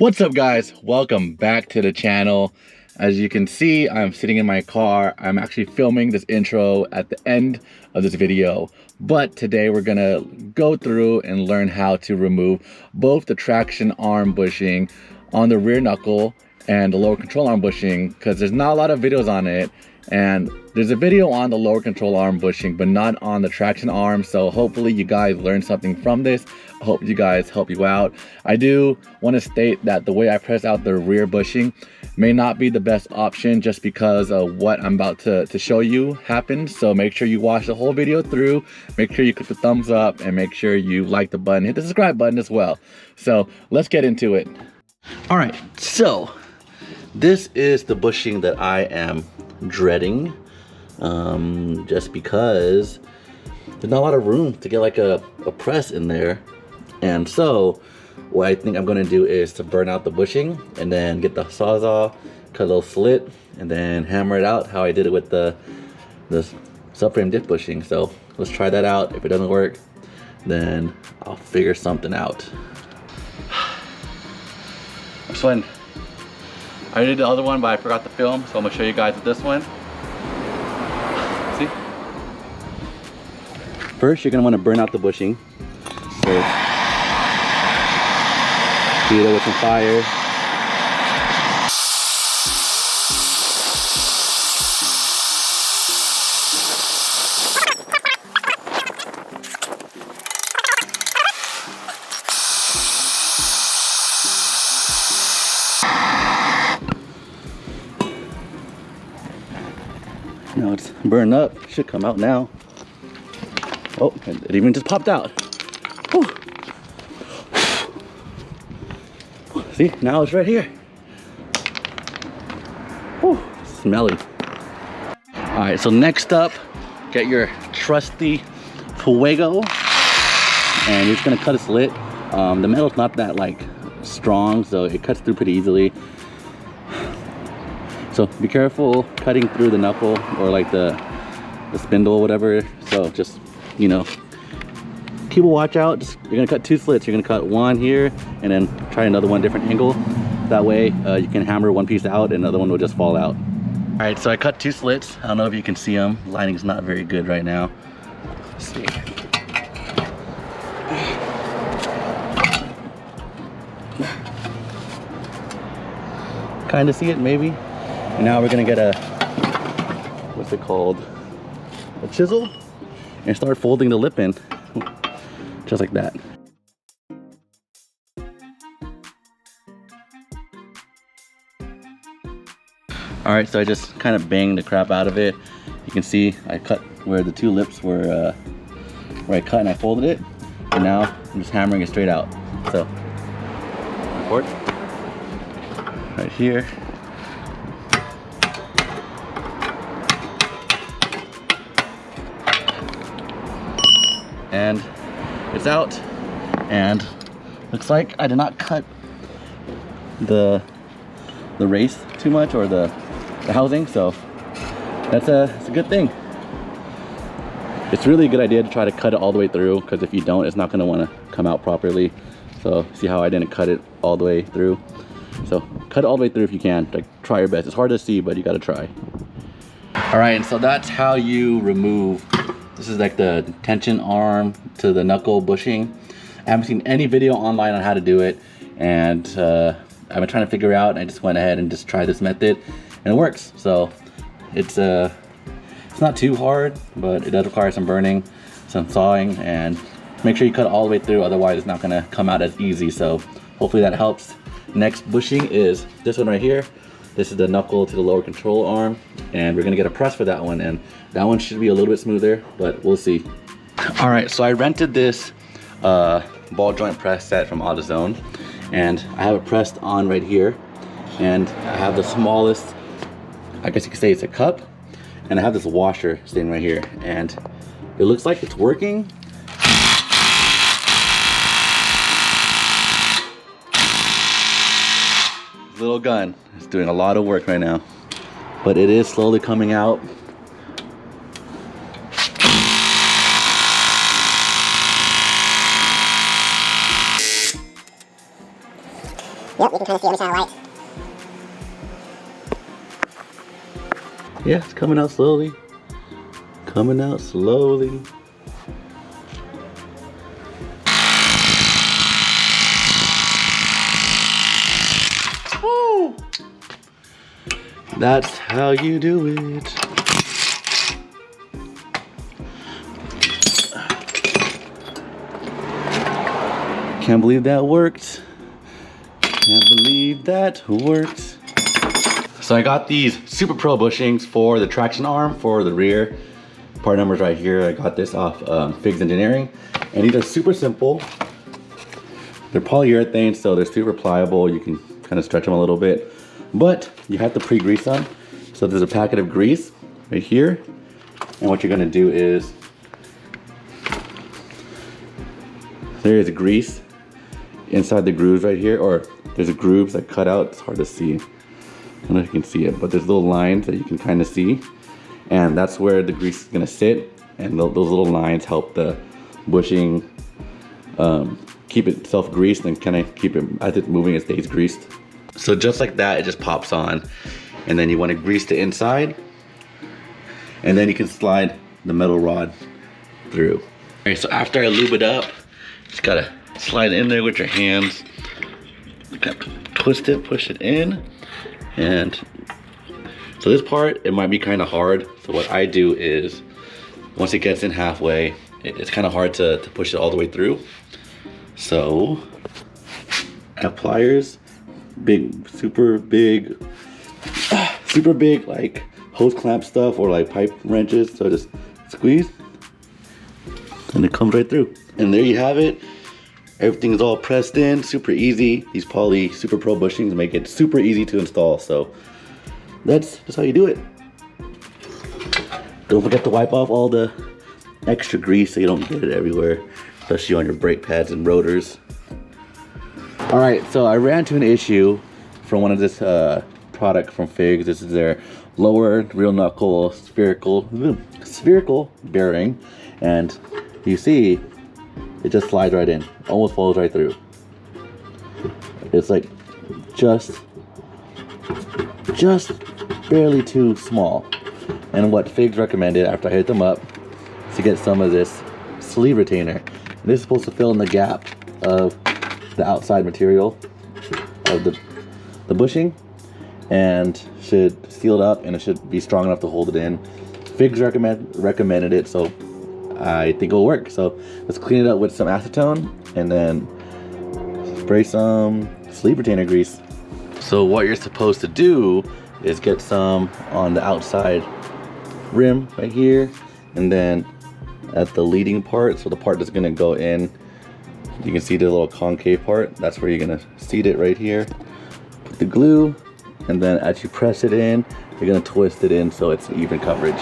What's up guys, welcome back to the channel. As you can see, I'm sitting in my car. I'm actually filming this intro at the end of this video, but today we're gonna go through and learn how to remove both the traction arm bushing on the rear knuckle and the lower control arm bushing, because there's not a lot of videos on it, and there's a video on the lower control arm bushing but not on the traction arm. So hopefully you guys learned something from this. I hope you guys help you out. I do want to state that the way I press out the rear bushing may not be the best option, just because of what I'm about to show you happened. So make sure you watch the whole video through, make sure you click the thumbs up, and make sure you like the button, hit the subscribe button as well. So let's get into it. All right, so this is the bushing that I am dreading, just because there's not a lot of room to get like a press in there. And so what I think I'm going to do is to burn out the bushing and then get the sawzall, cut a little slit, and then hammer it out how I did it with the subframe diff bushing. So let's try that out. If it doesn't work, then I'll figure something out. This one, I did the other one, but I forgot to film, so I'm gonna show you guys with this one. See? First, you're gonna want to burn out the bushing. So, heat it with some fire. Now it's burned up, should come out now. Oh, it even just popped out. Whew. See, now it's right here. Whew, smelly. All right, so next up, get your trusty Fuego, and you're just gonna cut a slit. The metal's not that like strong, so it cuts through pretty easily. So be careful cutting through the knuckle or like the spindle or whatever. So just, you know, keep a watch out. You're gonna cut two slits. You're gonna cut one here and then try another one different angle. That way you can hammer one piece out and another one will just fall out. All right, so I cut two slits. I don't know if you can see them. Lighting's not very good right now. Let's see. Kind of see it maybe. And now we're gonna get a, what's it called? A chisel, and start folding the lip in, just like that. All right, so I just kind of banged the crap out of it. You can see I cut where the two lips were, where I cut and I folded it. And now I'm just hammering it straight out. So, report, right here. And it's out, and looks like I did not cut the race too much, or the housing, so it's a good thing. It's really a good idea to try to cut it all the way through, because if you don't, it's not going to want to come out properly. So see how I didn't cut it all the way through? So cut it all the way through if you can. Like, try your best. It's hard to see, but you got to try. All right, and so that's how you remove. This is like the tension arm to the knuckle bushing. I haven't seen any video online on how to do it, and I've been trying to figure out, and I just went ahead and just tried this method, and it works. So it's not too hard, but it does require some burning, some sawing, and make sure you cut it all the way through, otherwise it's not gonna come out as easy. So hopefully that helps. Next bushing is this one right here. This is the knuckle to the lower control arm, and we're gonna get a press for that one, and that one should be a little bit smoother, but we'll see. All right, so I rented this ball joint press set from AutoZone, and I have it pressed on right here, and I have the smallest, I guess you could say it's a cup, and I have this washer sitting right here, and it looks like it's working. Little gun is doing a lot of work right now, but it is slowly coming out. Yep, you can kind of see every satellite. Yeah, it's coming out slowly. Coming out slowly. Woo! That's how you do it. Can't believe that worked. Can't believe that worked. So I got these Super Pro bushings for the traction arm for the rear. Part numbers right here. I got this off Figs Engineering. And these are super simple. They're polyurethane, so they're super pliable. You can kind of stretch them a little bit. But you have to pre-grease them. So there's a packet of grease right here. And what you're gonna do is, there is grease inside the grooves right here, or there's a grooves that cut out. It's hard to see. I don't know if you can see it, but there's little lines that you can kind of see. And that's where the grease is gonna sit. And those little lines help the bushing keep itself greased and kind of keep it, as it's moving, it stays greased. So just like that, it just pops on. And then you wanna grease the inside. And then you can slide the metal rod through. Okay, so after I lube it up, just gotta slide it in there with your hands. Kind of twist it, push it in. And so this part, it might be kind of hard. So what I do is, once it gets in halfway, it's kind of hard to push it all the way through. So I have pliers, super big like hose clamp stuff or like pipe wrenches. So just squeeze and it comes right through. And there you have it. Everything is all pressed in, super easy. These Poly Super Pro bushings make it super easy to install. So that's how you do it. Don't forget to wipe off all the extra grease so you don't get it everywhere, especially on your brake pads and rotors. All right, so I ran into an issue from one of this product from Figs. This is their lower real knuckle spherical bearing, and you see it just slides right in, almost follows right through. It's like just barely too small. And what Figs recommended after I hit them up is to get some of this sleeve retainer. And this is supposed to fill in the gap of the outside material of the bushing, and should seal it up, and it should be strong enough to hold it in. Figs recommended it, so I think it'll work. So let's clean it up with some acetone and then spray some sleeve retainer grease. So what you're supposed to do is get some on the outside rim right here, and then at the leading part, so the part that's gonna go in, you can see the little concave part, that's where you're gonna seat it right here. Put the glue, and then as you press it in, you're gonna twist it in so it's even coverage.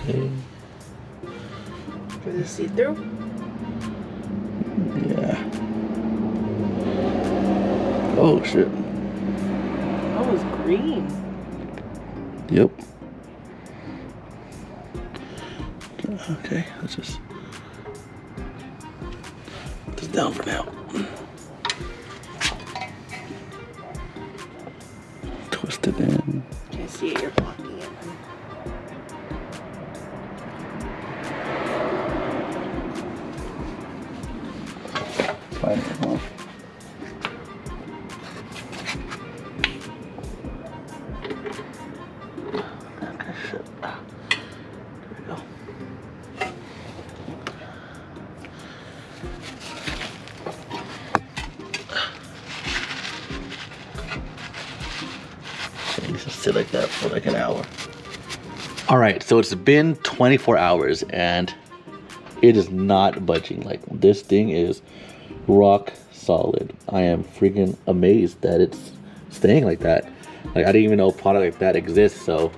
Okay. For the see-through? Yeah. Oh shit. Oh, it's green. Yep. Okay, let's just put this down for now. Twist it in. I see it, you're blocking it. Find it off. Okay, shit. There we go. Okay, this will sit like that for like an hour. All right, so it's been 24 hours and it is not budging. Like, this thing is rock solid. I am freaking amazed that it's staying like that. Like, I didn't even know a product like that exists. So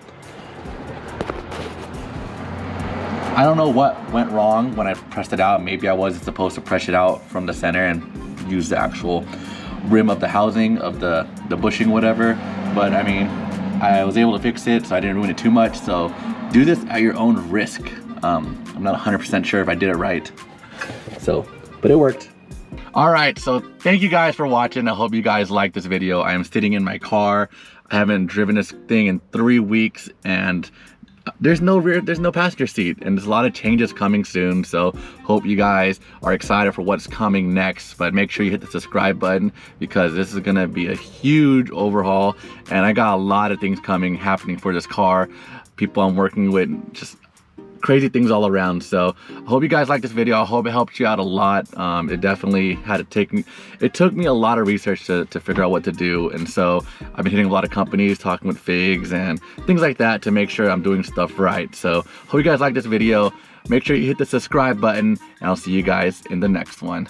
I don't know what went wrong when I pressed it out. Maybe I wasn't supposed to press it out from the center and use the actual rim of the housing of the bushing, whatever. But I mean, I was able to fix it, so I didn't ruin it too much. So do this at your own risk. I'm not 100% sure if I did it right. So, but it worked. All right, so thank you guys for watching. I hope you guys liked this video. I am sitting in my car. I haven't driven this thing in 3 weeks, and there's no passenger seat, and there's a lot of changes coming soon. So hope you guys are excited for what's coming next. But make sure you hit the subscribe button, because this is gonna be a huge overhaul, and I got a lot of things happening for this car. People I'm working with, just crazy things all around. So I hope you guys like this video. I hope it helped you out a lot. It definitely took me a lot of research to figure out what to do. And so I've been hitting a lot of companies, talking with figs and things like that to make sure I'm doing stuff right. So hope you guys like this video. Make sure you hit the subscribe button, and I'll see you guys in the next one.